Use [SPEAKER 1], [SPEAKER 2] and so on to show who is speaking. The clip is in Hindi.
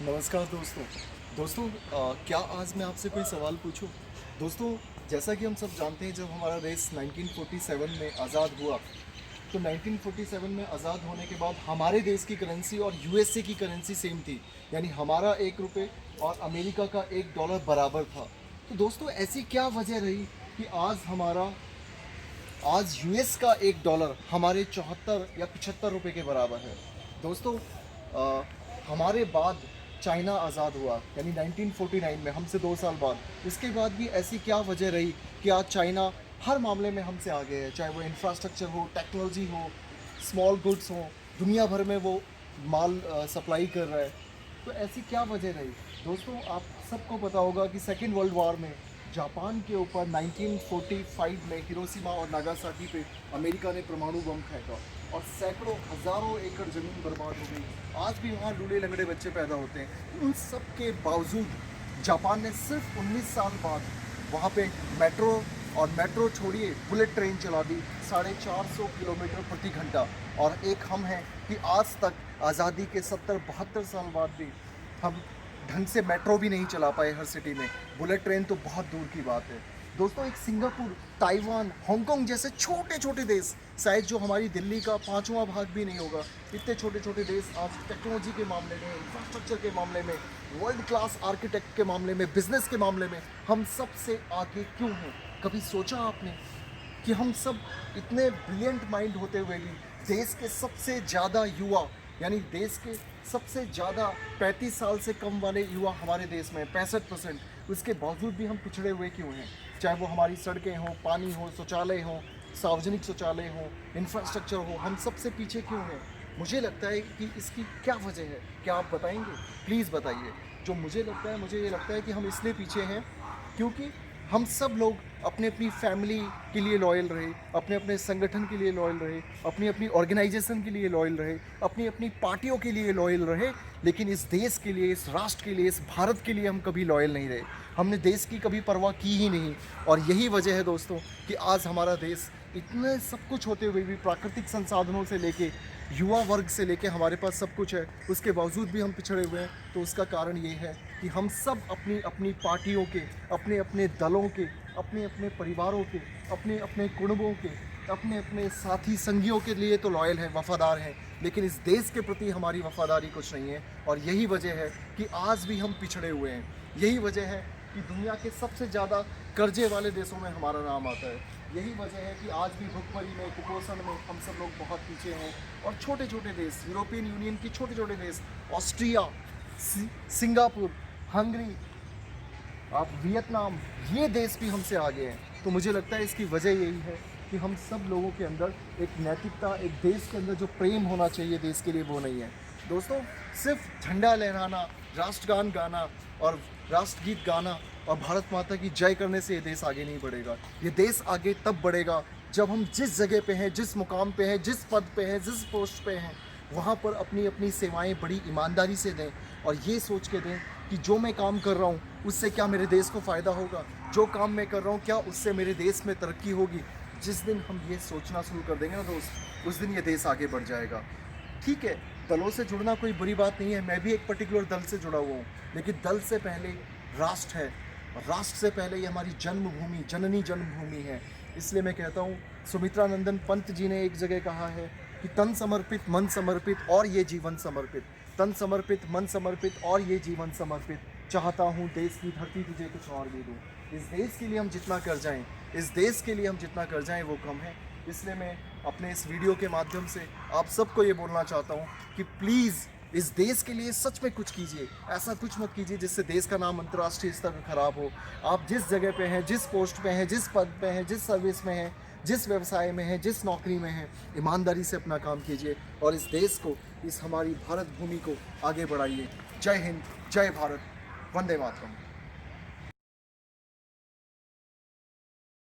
[SPEAKER 1] नमस्कार दोस्तों क्या आज मैं आपसे कोई सवाल पूछूं? दोस्तों, जैसा कि हम सब जानते हैं, जब हमारा देश 1947 में आज़ाद हुआ, तो 1947 में आज़ाद होने के बाद हमारे देश की करेंसी और यूएसए की करेंसी सेम थी। यानी हमारा 1 रुपये और अमेरिका का $1 बराबर था। तो दोस्तों, ऐसी क्या वजह रही कि आज यूएस का $1 हमारे 74 या 75 रुपये के बराबर है? दोस्तों, अ, हमारे बाद चाइना आज़ाद हुआ, यानी 1949 में, हमसे 2 साल बाद। इसके बाद भी ऐसी क्या वजह रही कि आज चाइना हर मामले में हमसे आगे है, चाहे वो इंफ्रास्ट्रक्चर हो, टेक्नोलॉजी हो, स्मॉल गुड्स हो, दुनिया भर में वो माल सप्लाई कर रहा है। तो ऐसी क्या वजह रही? दोस्तों, आप सबको पता होगा कि सेकेंड वर्ल्ड वॉर में जापान के ऊपर 1945 में हिरोशिमा और नागासाकी पे अमेरिका ने परमाणु बम फेंका और सैकड़ों हज़ारों एकड़ ज़मीन बर्बाद हो गई। आज भी वहाँ लूले लंगड़े बच्चे पैदा होते हैं। उन सब के बावजूद जापान ने सिर्फ 19 साल बाद वहाँ पे मेट्रो छोड़िए, बुलेट ट्रेन चला दी 450 किलोमीटर प्रति घंटा। और एक हम हैं कि आज तक आज़ादी के 70-72 साल बाद भी हम ढंग से मेट्रो भी नहीं चला पाए हर सिटी में। बुलेट ट्रेन तो बहुत दूर की बात है। दोस्तों, एक सिंगापुर, ताइवान, हांगकांग जैसे छोटे छोटे देश, शायद जो हमारी दिल्ली का 5वां भाग भी नहीं होगा, इतने छोटे छोटे देश आज टेक्नोलॉजी के मामले में, इंफ्रास्ट्रक्चर के मामले में, वर्ल्ड क्लास आर्किटेक्ट के मामले में, बिजनेस के मामले में हम सबसे आगे क्यों हैं? कभी सोचा आपने कि हम सब इतने ब्रिलियंट माइंड होते हुए भी देश के सबसे ज़्यादा युवा, यानी देश के सबसे ज़्यादा 35 साल से कम वाले युवा हमारे देश में 65%, उसके बावजूद भी हम पिछड़े हुए क्यों हैं? चाहे वो हमारी सड़कें हों, पानी हो, शौचालय हों, सार्वजनिक शौचालय हों, इंफ्रास्ट्रक्चर हो, हम सबसे पीछे क्यों हैं? मुझे लगता है कि इसकी क्या वजह है? क्या आप बताएंगे? प्लीज़ बताइए। जो मुझे ये लगता है कि हम इसलिए पीछे हैं क्योंकि हम सब लोग अपनी अपनी फैमिली के लिए लॉयल रहे, अपने अपने संगठन के लिए लॉयल रहे, अपनी अपनी ऑर्गेनाइजेशन के लिए लॉयल रहे, अपनी अपनी पार्टियों के लिए लॉयल रहे, लेकिन इस देश के लिए, इस राष्ट्र के लिए, इस भारत के लिए हम कभी लॉयल नहीं रहे। हमने देश की कभी परवाह की ही नहीं। और यही वजह है दोस्तों कि आज हमारा देश इतने सब कुछ होते हुए भी, प्राकृतिक संसाधनों से लेके, युवा वर्ग से लेके हमारे पास सब कुछ है, उसके बावजूद भी हम पिछड़े हुए हैं। तो उसका कारण ये है कि हम सब अपनी अपनी पार्टियों के, अपने अपने दलों के, अपने अपने परिवारों के, अपने अपने कुटुंबों के, अपने अपने साथी संगियों के लिए तो लॉयल हैं, वफादार हैं, लेकिन इस देश के प्रति हमारी वफादारी कुछ नहीं है। और यही वजह है कि आज भी हम पिछड़े हुए हैं। यही वजह है कि दुनिया के सबसे ज़्यादा कर्जे वाले देशों में हमारा नाम आता है। यही वजह है कि आज भी भुखमरी में, कुपोषण में हम सब लोग बहुत पीछे हैं। और छोटे छोटे देश, यूरोपियन यूनियन के छोटे छोटे देश, ऑस्ट्रिया, सिंगापुर, हंगरी, आप वियतनाम, ये देश भी हमसे आगे हैं। तो मुझे लगता है इसकी वजह यही है कि हम सब लोगों के अंदर एक नैतिकता, एक देश के अंदर जो प्रेम होना चाहिए देश के लिए, वो नहीं है। दोस्तों, सिर्फ झंडा लहराना, राष्ट्रगान गाना और राष्ट्रगीत गाना और भारत माता की जय करने से ये देश आगे नहीं बढ़ेगा। ये देश आगे तब बढ़ेगा जब हम जिस जगह पे हैं, जिस मुकाम पे हैं, जिस पद पे हैं, जिस पोस्ट पे हैं, वहाँ पर अपनी अपनी सेवाएं बड़ी ईमानदारी से दें और ये सोच के दें कि जो मैं काम कर रहा हूँ उससे क्या मेरे देश को फ़ायदा होगा, जो काम मैं कर रहा हूँ क्या उससे मेरे देश में तरक्की होगी। जिस दिन हम ये सोचना शुरू कर देंगे ना दोस्त, उस दिन ये देश आगे बढ़ जाएगा। ठीक है, दलों से जुड़ना कोई बुरी बात नहीं है, मैं भी एक पर्टिकुलर दल से जुड़ा हुआ हूँ, लेकिन दल से पहले राष्ट्र है और राष्ट्र से पहले ये हमारी जन्मभूमि, जननी जन्मभूमि है। इसलिए मैं कहता हूँ, सुमित्रा नंदन पंत जी ने एक जगह कहा है कि तन समर्पित, मन समर्पित और ये जीवन समर्पित। तन समर्पित, मन समर्पित और ये जीवन समर्पित। चाहता हूँ देश की धरती तुझे कुछ और दे दूँ। इस देश के लिए हम जितना कर जाएं, इस देश के लिए हम जितना कर जाएं वो कम है। इसलिए मैं अपने इस वीडियो के माध्यम से आप सबको ये बोलना चाहता हूँ कि प्लीज़ इस देश के लिए सच में कुछ कीजिए। ऐसा कुछ मत कीजिए जिससे देश का नाम अंतर्राष्ट्रीय स्तर पर खराब हो। आप जिस जगह पे हैं, जिस पोस्ट पे हैं, जिस पद पे हैं, जिस सर्विस में हैं, जिस व्यवसाय में हैं, जिस नौकरी में हैं, ईमानदारी से अपना काम कीजिए और इस देश को, इस हमारी भारत भूमि को आगे बढ़ाइए। जय हिंद, जय भारत, वंदे मातरम।